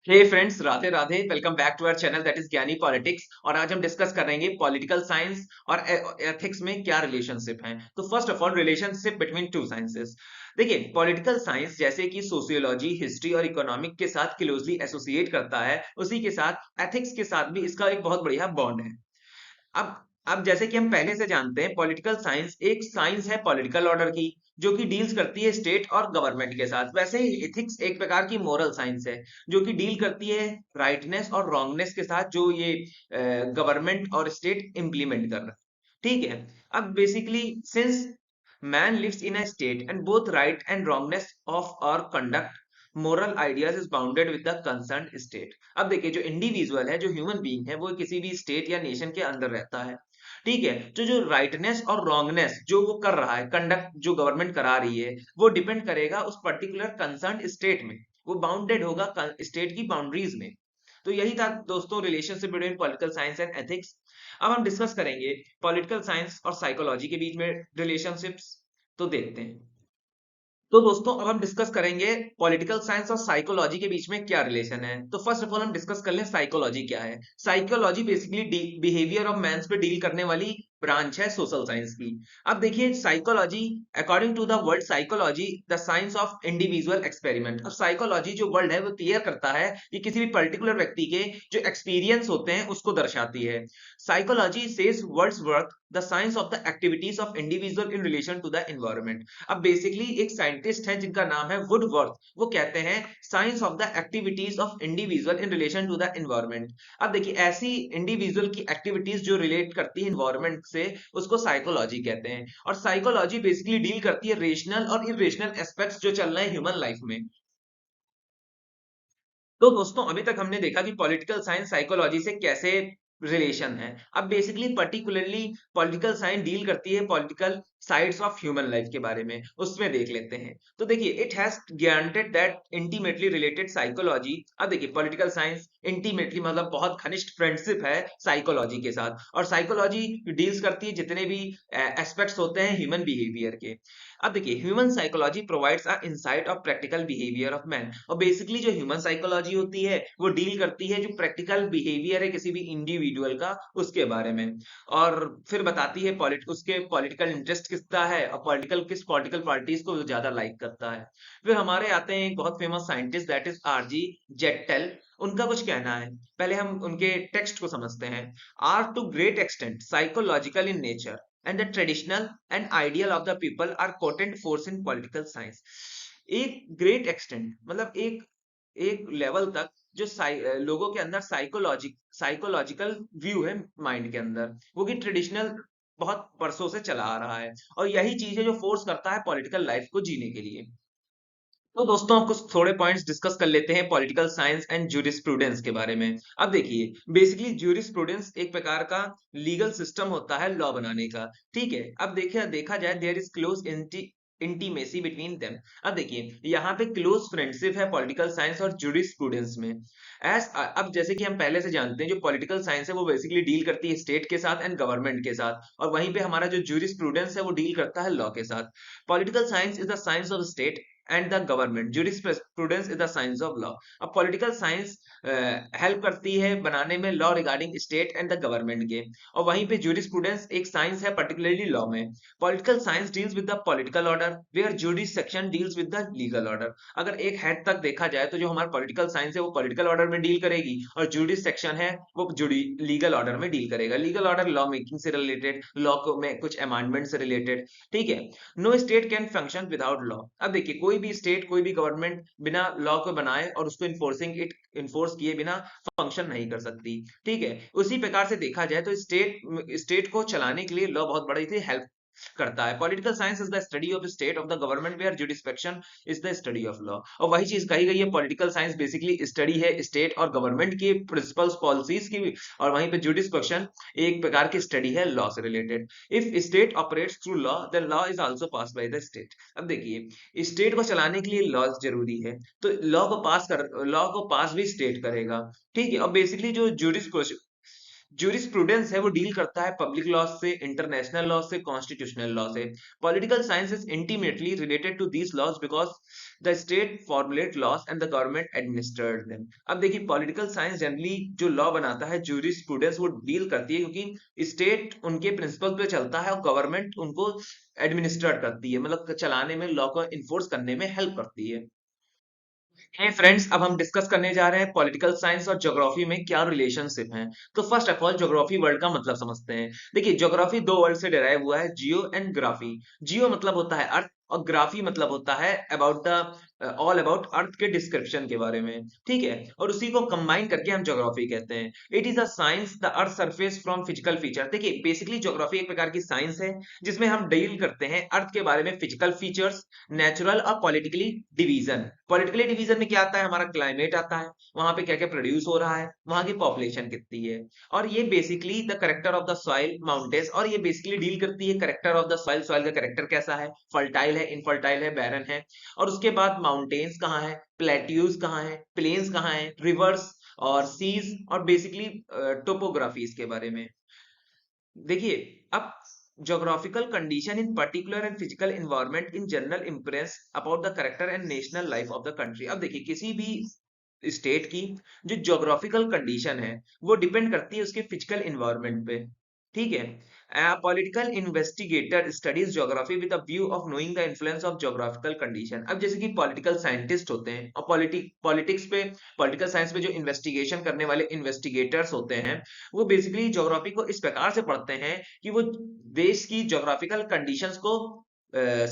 Hey friends, Radhe Radhe. Welcome back to our channel that is Gyani Politics. और आज हम discuss करेंगे पॉलिटिकल साइंस और एथिक्स में क्या रिलेशनशिप है। तो first of all, relationship between two sciences. देखिए, पॉलिटिकल साइंस जैसे कि सोशियोलॉजी, हिस्ट्री और इकोनॉमिक के साथ क्लोजली एसोसिएट करता है, उसी के साथ एथिक्स के साथ भी इसका एक बहुत बढ़िया बॉन्ड है। अब जैसे कि हम पहले से जानते हैं, पॉलिटिकल साइंस एक साइंस है पॉलिटिकल ऑर्डर की, जो कि डील्स करती है स्टेट और गवर्नमेंट के साथ। वैसे ही एथिक्स एक प्रकार की मोरल साइंस है, जो कि डील करती है राइटनेस और रॉन्गनेस के साथ, जो ये गवर्नमेंट और स्टेट इंप्लीमेंट कर रहा है। ठीक है। अब basically, since man lives in a state and both right and wrongness of our conduct, moral ideas is bounded with the concerned state. अब देखिए, जो इंडिविजुअल है, जो ह्यूमन बीइंग है, वो किसी भी स्टेट या नेशन के अंदर रहता है। ठीक है। तो जो राइटनेस और रॉन्गनेस जो वो कर रहा है, कंडक्ट जो गवर्नमेंट करा रही है, वो डिपेंड करेगा उस पर्टिकुलर कंसर्न स्टेट में। वो बाउंडेड होगा स्टेट की बाउंड्रीज में। तो यही था दोस्तों, relationship between political science and ethics. अब हम डिस्कस करेंगे पॉलिटिकल साइंस और साइकोलॉजी के बीच में रिलेशनशिप्स। तो देखते हैं। तो दोस्तों, अब हम डिस्कस करेंगे पॉलिटिकल साइंस और साइकोलॉजी के बीच में क्या रिलेशन है। तो फर्स्ट ऑफ ऑल हम डिस्कस कर लें साइकोलॉजी क्या है। Psychology basically behaviour of man's पे डील करने वाली ब्रांच है सोशल साइंस की। अब देखिए, psychology, according to the word psychology, the science of individual experiment. अब साइकोलॉजी जो वर्ड है, वो क्लियर करता है कि किसी भी पर्टिकुलर व्यक्ति के जो एक्सपीरियंस होते हैं उसको दर्शाती है। Psychology says Wordsworth the science of the activities of individual in relation to the environment. अब बेसिकली एक साइंटिस्ट है जिनका नाम है वुडवर्थ, वो कहते हैं science of the activities of individual in relation to the environment. अब देखिए, ऐसी इंडिविजुअल की एक्टिविटीज जो रिलेट करती है एनवायरनमेंट से, उसको साइकोलॉजी कहते हैं। और साइकोलॉजी बेसिकली डील करती है रेशनल और इरेशनल एस्पेक्ट्स जो चल रहे हैं ह्यूमन लाइफ में। तो दोस्तों, अभी तक हमने देखा कि पॉलिटिकल साइंस साइकोलॉजी से कैसे रिलेशन है। अब basically particularly political science deal करती है political sides of human life के बारे में, उसमें देख लेते हैं। तो देखिए, it has granted that intimately related psychology. अब देखिए, पॉलिटिकल साइंस इंटीमेटली मतलब बहुत घनिष्ठ फ्रेंडशिप है साइकोलॉजी के साथ, और साइकोलॉजी डील्स करती है जितने भी एस्पेक्ट्स होते हैं ह्यूमन बिहेवियर के। अब देखिए, human psychology provides a insight of practical behaviour of man. और बेसिकली जो ह्यूमन साइकोलॉजी होती है, वो डील करती है जो प्रैक्टिकल बिहेवियर है किसी भी इंडिविजुअल का, उसके बारे में। और फिर बताती है उसके पॉलिटिकल इंटरेस्ट किसका है, और किस पॉलिटिकल पार्टीज को ज्यादा लाइक करता है। फिर हमारे आते हैं एक बहुत famous scientist, that is R G Gettell. उनका कुछ कहना है। पहले हम उनके टेक्स्ट को समझते हैं। Are to great extent psychological in nature and the traditional and ideal of the people are potent force in political science। एक ग्रेट एक्सटेंट मतलब एक एक लेवल तक जो लोगों के अंदर साइकोलॉजिकल व्यू है माइंड के अंदर, वो कि ट्रेडिशनल बहुत बरसों से चला आ रहा है, और यही चीज है जो फोर्स करता है पॉलिटिकल लाइफ को जीने के लिए। तो दोस्तों, हम कुछ थोड़े पॉइंट्स डिस्कस कर लेते हैं पॉलिटिकल साइंस एंड ज्यूरिस्प्रूडेंस के बारे में। अब देखिए, बेसिकली ज्यूरिस्प्रूडेंस एक प्रकार का लीगल सिस्टम होता है लॉ बनाने का। ठीक है। अब देखिए, देखा जाए, there is close intimacy between them. अब देखिए, यहाँ पे क्लोज फ्रेंडशिप है पॉलिटिकल साइंस और ज्यूरिस्प्रूडेंस में। अब जैसे कि हम पहले से जानते हैं, जो पॉलिटिकल साइंस है वो बेसिकली डील करती है स्टेट के साथ एंड गवर्नमेंट के साथ, और वहीं पे हमारा जो ज्यूरिस्प्रूडेंस है वो डील करता है लॉ के साथ। Political science is the science of state and the government, jurisprudence is the science of law. अब पॉलिटिकल साइंस हेल्प करती है बनाने में law regarding state and the government के, और वहीं पे jurisprudence एक साइंस है पर्टिकुलरली लॉ में। Political science deals with the political order, where जुडिस section deals with the legal order. अगर एक हेड तक देखा जाए, तो जो हमारा पॉलिटिकल साइंस है वो पॉलिटिकल ऑर्डर में डील करेगी, और जुडिस सेक्शन है वो जुडी लीगल ऑर्डर में डील करेगा। लीगल ऑर्डर लॉ मेकिंग से रिलेटेड, लॉ में कुछ अमेंडमेंट से रिलेटेड। ठीक है। No state can function without law. अब देखिए, कोई भी स्टेट, कोई भी गवर्नमेंट बिना लॉ को बनाए और उसको इन्फोर्स किए बिना फंक्शन नहीं कर सकती। ठीक है। उसी प्रकार से देखा जाए तो स्टेट को चलाने के लिए लॉ बहुत बड़ी थी हेल्प करता है। Political science is the study of state of the government, where jurisprudence is the study of law. और वही चीज कही गई है, पॉलिटिकल साइंस बेसिकली स्टडी है स्टेट और गवर्नमेंट की प्रिंसिपल्स, पॉलिसीज की भी, और वहीं पे जुडिस्पेक्शन एक प्रकार की स्टडी है लॉ से related. If state operates through law, then law is also pass by the state. अब देखिए, स्टेट को चलाने के लिए लॉ जरूरी है, तो लॉ को पास भी स्टेट करेगा। ठीक है। और बेसिकली जो ज्यूरिस्प्रूडेंस है वो डील करता है पब्लिक लॉ से, इंटरनेशनल लॉ से, कॉन्स्टिट्यूशनल लॉ से। Political science is intimately related to these laws because the state formulate laws and the government administered them. अब देखिए पॉलिटिकल साइंस जनरली जो लॉ बनाता है, ज्यूरिस्प्रूडेंस वो डील करती है क्योंकि स्टेट उनके प्रिंसिपल पे चलता है और गवर्नमेंट उनको एडमिनिस्ट्रेट करती है, मतलब चलाने में, लॉ को इन्फोर्स करने में हेल्प करती है। हे फ्रेंड्स, अब हम डिस्कस करने जा रहे हैं पॉलिटिकल साइंस और ज्योग्राफी में क्या रिलेशनशिप है। तो first of all geography word का मतलब समझते हैं। देखिए ज्योग्राफी दो वर्ड से डिराइव हुआ है, जियो एंड ग्राफी। जियो मतलब होता है अर्थ और ग्राफी मतलब होता है about the all about earth के डिस्क्रिप्शन के बारे में, ठीक है। और उसी को कंबाइन करके हम ज्योग्राफी कहते हैं। It is a science the earth surface from physical feature. देखिए बेसिकली ज्योग्राफी एक प्रकार की साइंस है जिसमें हम डील करते हैं अर्थ के बारे में फिजिकल फीचर्स, नेचुरल और पॉलिटिकली डिवीजन। पॉलिटिकली डिवीजन में क्या आता है, हमारा क्लाइमेट आता है, वहां पे क्या क्या प्रोड्यूस हो रहा है, वहां की पॉपुलेशन कितनी है। और ये basically the character of the soil, mountains, और ये बेसिकली डील करती है character of the soil, soil का करेक्टर कैसा है, फर्टाइल है, इनफर्टाइल है, बैरन है। और उसके बाद माउंटेन्स कहाँ है, प्लेट्यूज कहाँ है, प्लेन्स कहाँ है, रिवर्स और सीज, और बेसिकली टोपोग्राफी इसके बारे में। देखिए अब geographical condition in particular and physical environment in general impress about the character and national life of the country। अब देखिए किसी भी स्टेट की जो ज्योग्राफिकल कंडीशन है वो डिपेंड करती है उसके फिजिकल इन्वायरमेंट पे, ठीक है। Political investigator studies geography with a view of knowing the influence of geographical condition. अब जैसे कि पॉलिटिकल साइंटिस्ट होते हैं और पॉलिटिक्स पे, पॉलिटिकल साइंस पे जो इन्वेस्टिगेशन करने वाले इन्वेस्टिगेटर्स होते हैं, वो बेसिकली ज्योग्राफी को इस प्रकार से पढ़ते हैं कि वो देश की ज्योग्राफिकल कंडीशंस को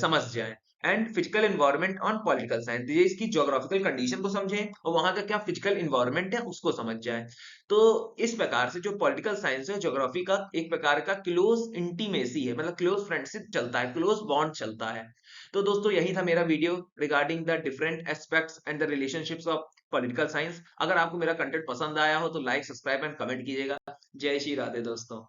समझ जाएं। And physical environment on political science, ये इसकी ज्योग्राफिकल कंडीशन को समझें और वहां का क्या फिजिकल इन्वायरमेंट है उसको समझ जाए। तो इस प्रकार से जो पॉलिटिकल साइंस है, ज्योग्राफी का एक प्रकार का क्लोज इंटीमेसी है, मतलब क्लोज फ्रेंडशिप चलता है, क्लोज बॉन्ड चलता है। तो दोस्तों यही था मेरा video regarding the different aspects and the relationships of political science. अगर आपको मेरा कंटेंट पसंद आया हो तो लाइक, सब्सक्राइब एंड कमेंट कीजिएगा। जय श्री राधे दोस्तों।